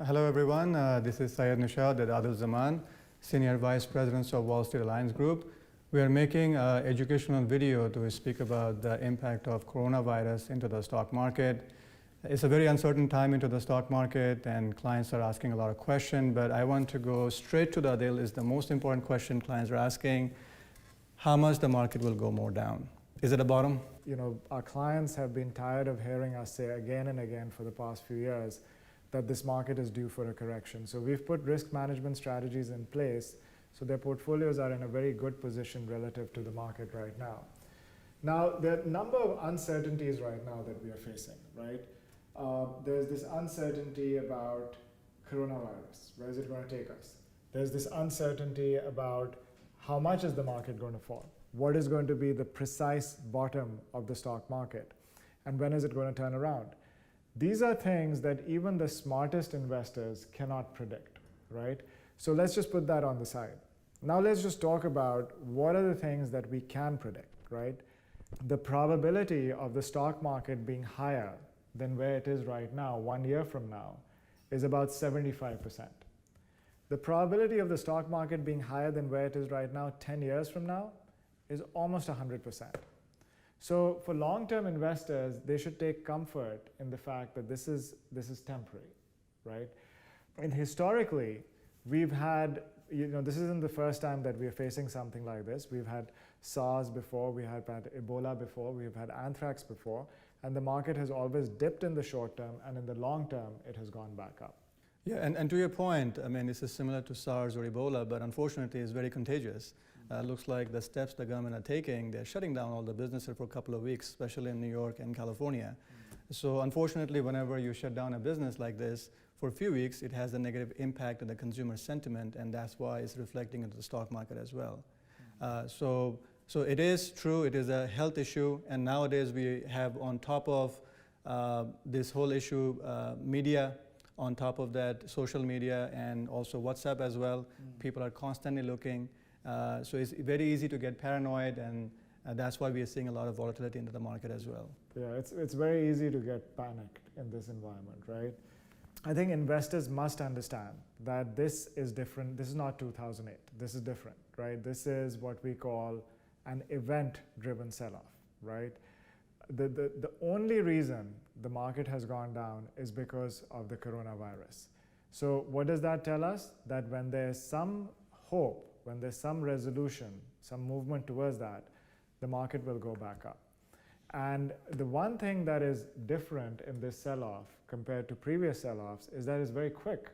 Hello everyone, this is Syed Nishat Aadil Zaman, Senior Vice President of Wall Street Alliance Group. We are making an educational video to speak about the impact of coronavirus into the stock market. It's a very uncertain time into the stock market and clients are asking a lot of questions, but I want to go straight to the Adil. Is the most important question clients are asking: how much the market will go more down? Is it a bottom? Our clients have been tired of hearing us say again and again for the past few years that this market is due for a correction. So we've put risk management strategies in place so their portfolios are in a very good position relative to the market right now. Now, there are a number of uncertainties right now that we are facing, right? There's this uncertainty about coronavirus. Where is it going to take us? There's this uncertainty about how much is the market going to fall? What is going to be the precise bottom of the stock market? And when is it going to turn around? These are things that even the smartest investors cannot predict, right? So let's just put that on the side. Now let's just talk about what are the things that we can predict, right? The probability of the stock market being higher than where it is right now 1 year from now is about 75%. The probability of the stock market being higher than where it is right now 10 years from now is almost 100%. So for long-term investors, they should take comfort in the fact that this is temporary, right? And historically, we've had, this isn't the first time that we are facing something like this. We've had SARS before, we have had Ebola before, we've had anthrax before, and the market has always dipped in the short term, and in the long term, it has gone back up. Yeah, and to your point, I mean, this is similar to SARS or Ebola, but unfortunately it's very contagious. Looks like the steps the government are taking, they're shutting down all the businesses for a couple of weeks, especially in New York and California. So unfortunately, whenever you shut down a business like this for a few weeks, it has a negative impact on the consumer sentiment, and that's why it's reflecting into the stock market as well. So it is true, it is a health issue, and nowadays we have on top of this whole issue, media, on top of that, social media and also WhatsApp as well. People are constantly looking. So it's very easy to get paranoid, and that's why we are seeing a lot of volatility into the market as well. Yeah, it's very easy to get panicked in this environment, right? I think investors must understand that this is different. This is not 2008. This is different, right? This is what we call an event-driven sell-off, right? The only reason the market has gone down is because of the coronavirus. So what does that tell us? That when there's some hope, when there's some resolution, some movement towards that, the market will go back up. And the one thing that is different in this sell-off compared to previous sell-offs is that it's very quick.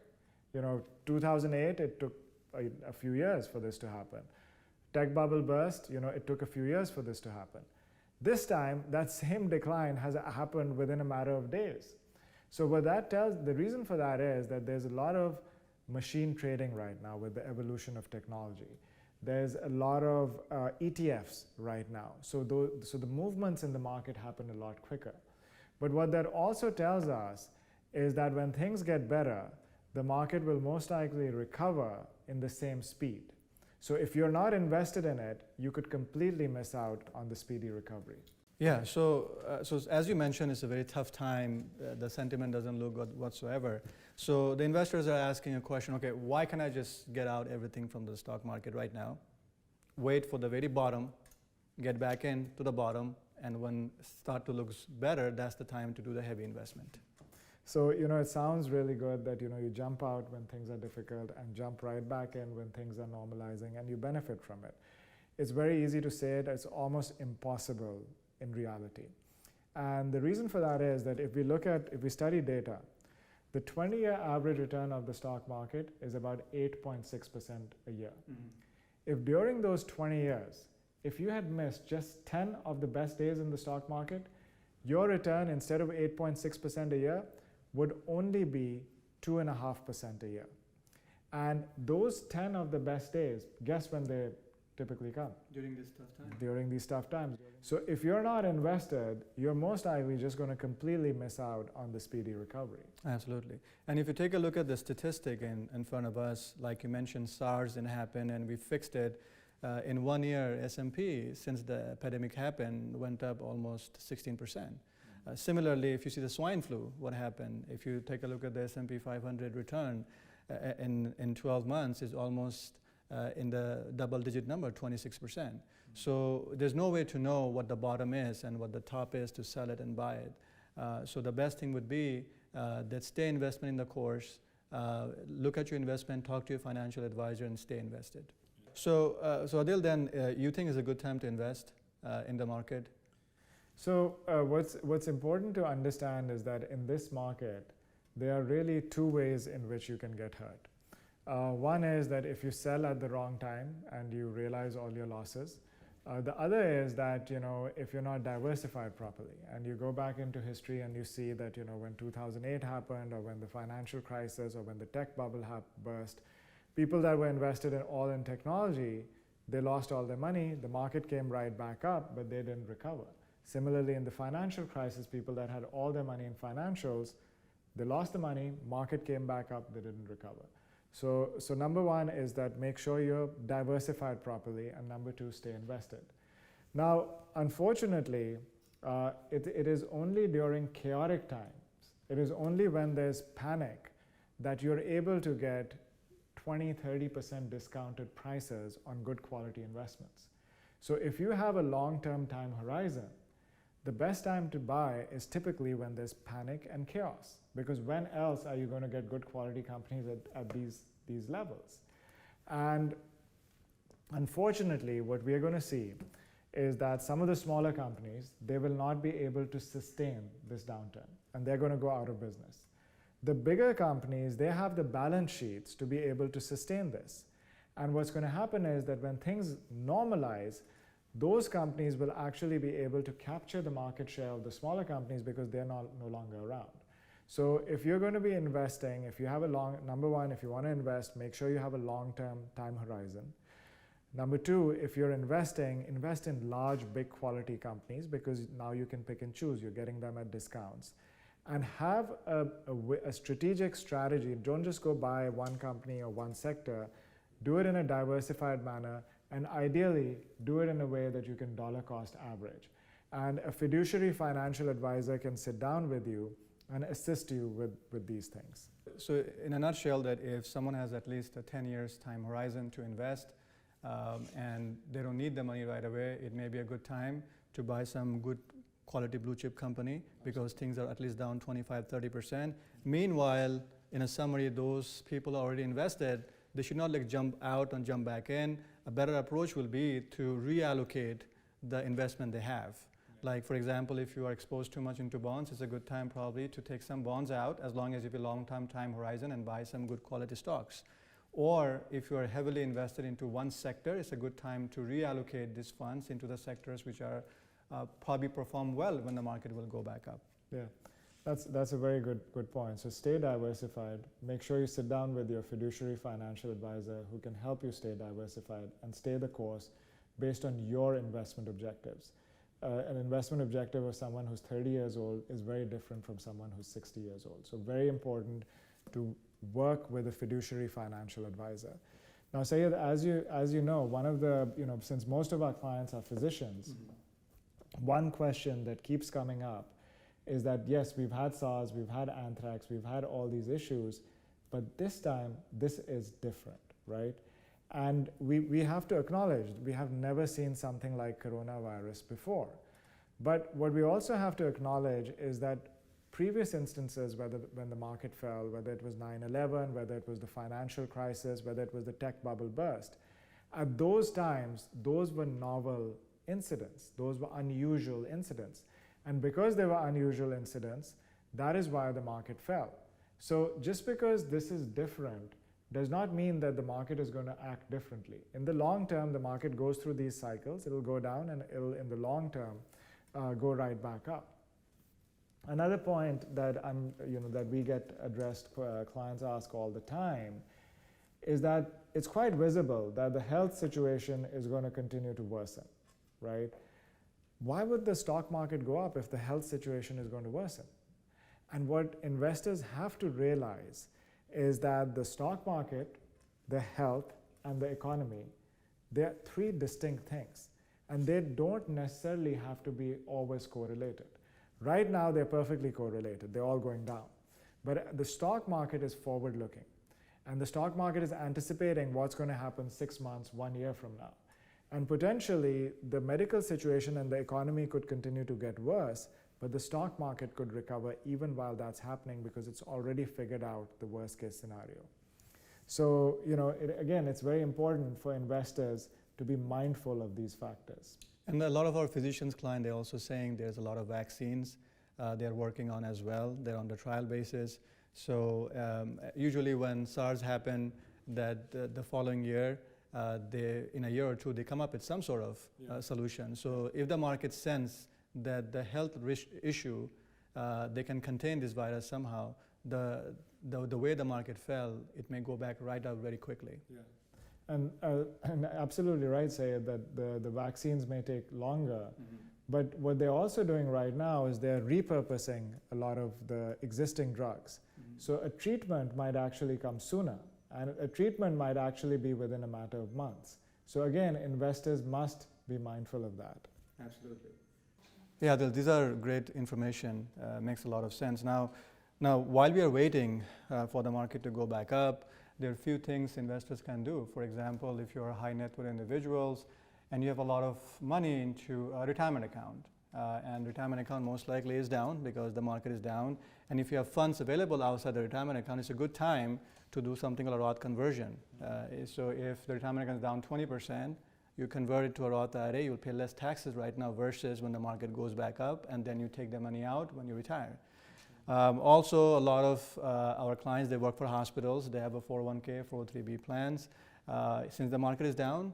2008, it took a few years for this to happen. Tech bubble burst, it took a few years for this to happen. This time, that same decline has happened within a matter of days. So what that tells, the reason for that is that there's a lot of machine trading right now with the evolution of technology. There's a lot of ETFs right now. So the movements in the market happen a lot quicker. But what that also tells us is that when things get better, the market will most likely recover in the same speed. So if you're not invested in it, you could completely miss out on the speedy recovery. Yeah, so as you mentioned, it's a very tough time. The sentiment doesn't look good whatsoever. So the investors are asking a question, okay, why can't I just get out everything from the stock market right now, wait for the very bottom, get back into the bottom, and when start to look better, that's the time to do the heavy investment. So, it sounds really good that, you jump out when things are difficult and jump right back in when things are normalizing and you benefit from it. It's very easy to say it, it's almost impossible in reality. And the reason for that is that if we study data, the 20-year average return of the stock market is about 8.6% a year. If during those 20 years, if you had missed just 10 of the best days in the stock market, your return instead of 8.6% a year would only be 2.5% a year. And those 10 of the best days, guess when they typically come? During this tough time. During these tough times. So if you're not invested, you're most likely just going to completely miss out on the speedy recovery. Absolutely. And if you take a look at the statistic in front of us, like you mentioned, SARS didn't happen and we fixed it. In 1 year, S&P, since the epidemic happened, went up almost 16%. Similarly, if you see the swine flu, what happened? If you take a look at the S&P 500 return in 12 months, is almost in the double-digit number, 26%. So there's no way to know what the bottom is and what the top is to sell it and buy it. So the best thing would be that stay investment in the course, look at your investment, talk to your financial advisor, and stay invested. So Adil, then you think is a good time to invest in the market? So what's important to understand is that in this market, there are really two ways in which you can get hurt. One is that if you sell at the wrong time and you realize all your losses. The other is that, if you're not diversified properly and you go back into history and you see that, when 2008 happened, or when the financial crisis, or when the tech bubble burst, people that were invested in technology, they lost all their money. The market came right back up, but they didn't recover. Similarly, in the financial crisis, people that had all their money in financials, they lost the money, market came back up, they didn't recover. So number one is that make sure you're diversified properly, and number two, stay invested. Now, unfortunately, it is only during chaotic times, it is only when there's panic that you're able to get 20–30% discounted prices on good quality investments. So if you have a long-term time horizon, the best time to buy is typically when there's panic and chaos, because when else are you going to get good quality companies at these levels? And unfortunately, what we are going to see is that some of the smaller companies, they will not be able to sustain this downturn, and they're going to go out of business. The bigger companies, they have the balance sheets to be able to sustain this. And what's going to happen is that when things normalize, those companies will actually be able to capture the market share of the smaller companies because they're no longer around. So if you're going to be investing, if you have number one, if you want to invest, make sure you have a long-term time horizon. Number two, if you're investing, invest in large, big quality companies, because now you can pick and choose. You're getting them at discounts. And have a strategic strategy. Don't just go buy one company or one sector. Do it in a diversified manner, and ideally do it in a way that you can dollar cost average. And a fiduciary financial advisor can sit down with you and assist you with these things. So in a nutshell, that if someone has at least a 10 years time horizon to invest, and they don't need the money right away, it may be a good time to buy some good quality blue chip company, because things are at least down 25–30%. Meanwhile, in a summary, those people are already invested. They should not jump out and jump back in. A better approach will be to reallocate the investment they have. Like, for example, if you are exposed too much into bonds, it's a good time probably to take some bonds out, as long as you have a long-term time horizon, and buy some good quality stocks. Or if you are heavily invested into one sector, it's a good time to reallocate these funds into the sectors which are probably perform well when the market will go back up. Yeah, that's a very good point. So stay diversified. Make sure you sit down with your fiduciary financial advisor who can help you stay diversified and stay the course based on your investment objectives. An investment objective of someone who's 30 years old is very different from someone who's 60 years old. So very important to work with a fiduciary financial advisor. Now, Syed, as you know, one of the, since most of our clients are physicians, one question that keeps coming up is that, yes, we've had SARS, we've had anthrax, we've had all these issues, but this time, this is different, right? And we have to acknowledge, we have never seen something like coronavirus before. But what we also have to acknowledge is that previous instances, when the market fell, whether it was 9/11, whether it was the financial crisis, whether it was the tech bubble burst, at those times, those were novel incidents. Those were unusual incidents. And because they were unusual incidents, that is why the market fell. So just because this is different does not mean that the market is going to act differently. In the long term, the market goes through these cycles. It'll go down, and it'll, in the long term, go right back up. Another point that that we get addressed, clients ask all the time, is that it's quite visible that the health situation is going to continue to worsen, right? Why would the stock market go up if the health situation is going to worsen? And what investors have to realize is that the stock market, the health, and the economy, they're three distinct things. And they don't necessarily have to be always correlated. Right now, they're perfectly correlated. They're all going down. But the stock market is forward-looking. And the stock market is anticipating what's going to happen 6 months, 1 year from now. And potentially, the medical situation and the economy could continue to get worse, but the stock market could recover even while that's happening because it's already figured out the worst case scenario. So, again, it's very important for investors to be mindful of these factors. And a lot of our physicians clients, they're also saying there's a lot of vaccines they're working on as well. They're on the trial basis. So usually when SARS happened, that the following year, in a year or two, they come up with some sort of solution. So if the market sense that the health risk issue, they can contain this virus somehow, the way the market fell, it may go back right up very quickly. Yeah. And absolutely right, Syed, that the vaccines may take longer. Mm-hmm. But what they're also doing right now is they're repurposing a lot of the existing drugs. Mm-hmm. So a treatment might actually come sooner, and a treatment might actually be within a matter of months. So again, investors must be mindful of that. Absolutely. Yeah, these are great information. Makes a lot of sense. Now, while we are waiting for the market to go back up, there are a few things investors can do. For example, if you're high net worth individuals and you have a lot of money into a retirement account, and retirement account most likely is down because the market is down, and if you have funds available outside the retirement account, it's a good time to do something like a Roth conversion. So if the retirement account is down 20%, you convert it to a Roth IRA, you'll pay less taxes right now versus when the market goes back up, and then you take the money out when you retire. Also, a lot of our clients, they work for hospitals. They have a 401k, 403b plans. Since the market is down,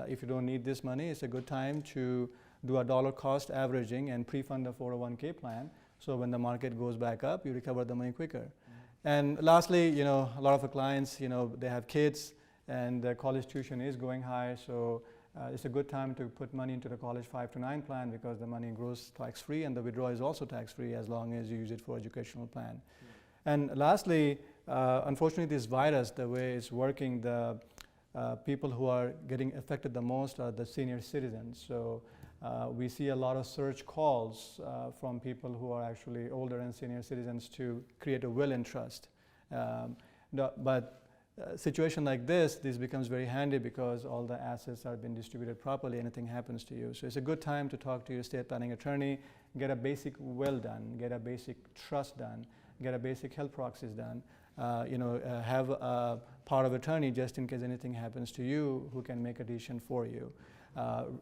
if you don't need this money, it's a good time to do a dollar cost averaging and pre-fund the 401k plan. So when the market goes back up, you recover the money quicker. Mm-hmm. And lastly, a lot of our clients, they have kids and the college tuition is going high. So it's a good time to put money into the college 5 to 9 plan because the money grows tax-free and the withdrawal is also tax-free as long as you use it for educational plan. Mm-hmm. And lastly, unfortunately, this virus, the way it's working, the people who are getting affected the most are the senior citizens. So we see a lot of search calls from people who are actually older and senior citizens to create a will and trust. But situation like this becomes very handy because all the assets are being distributed properly, anything happens to you. So it's a good time to talk to your estate planning attorney, get a basic will done, get a basic trust done, get a basic health proxies done. Have a power of attorney just in case anything happens to you who can make a decision for you.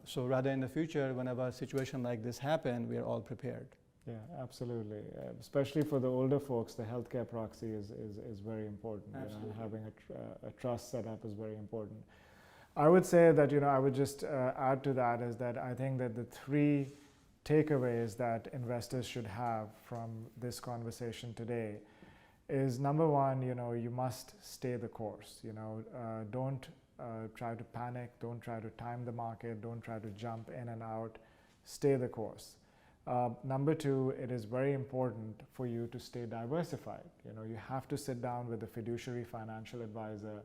So rather in the future, whenever a situation like this happens, we are all prepared. Yeah, absolutely. Especially for the older folks, the healthcare proxy is very important. Having a trust set up is very important. I would say that, I would just add to that is that I think that the 3 takeaways that investors should have from this conversation today is number 1, you must stay the course. Don't try to panic, don't try to time the market, don't try to jump in and out, stay the course. Number 2, it is very important for you to stay diversified. You have to sit down with a fiduciary financial advisor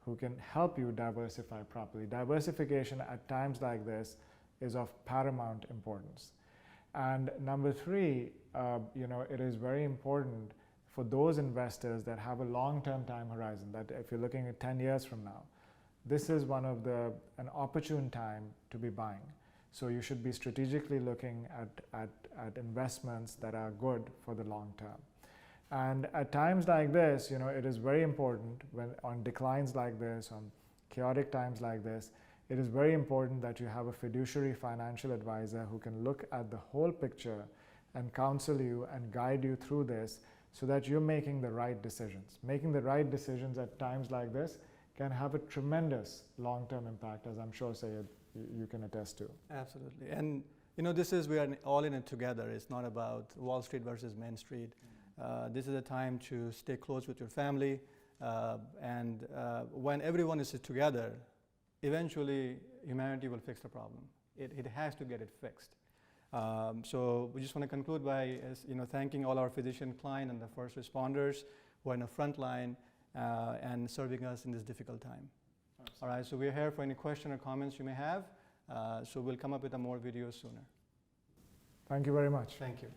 who can help you diversify properly. Diversification at times like this is of paramount importance. And number 3, it is very important for those investors that have a long-term time horizon, that if you're looking at 10 years from now, this is an opportune time to be buying. So you should be strategically looking at investments that are good for the long term. And at times like this, it is very important when on declines like this, on chaotic times like this, it is very important that you have a fiduciary financial advisor who can look at the whole picture and counsel you and guide you through this so that you're making the right decisions. Making the right decisions at times like this can have a tremendous long-term impact, as I'm sure, Syed, you can attest to. Absolutely. And we are all in it together. It's not about Wall Street versus Main Street. This is a time to stay close with your family. And when everyone is together, eventually humanity will fix the problem. It has to get it fixed. So we just want to conclude by thanking all our physician clients and the first responders who are in the front line and serving us in this difficult time. Absolutely. All right, so we're here for any question or comments you may have. So we'll come up with more videos sooner. Thank you very much. Thank you.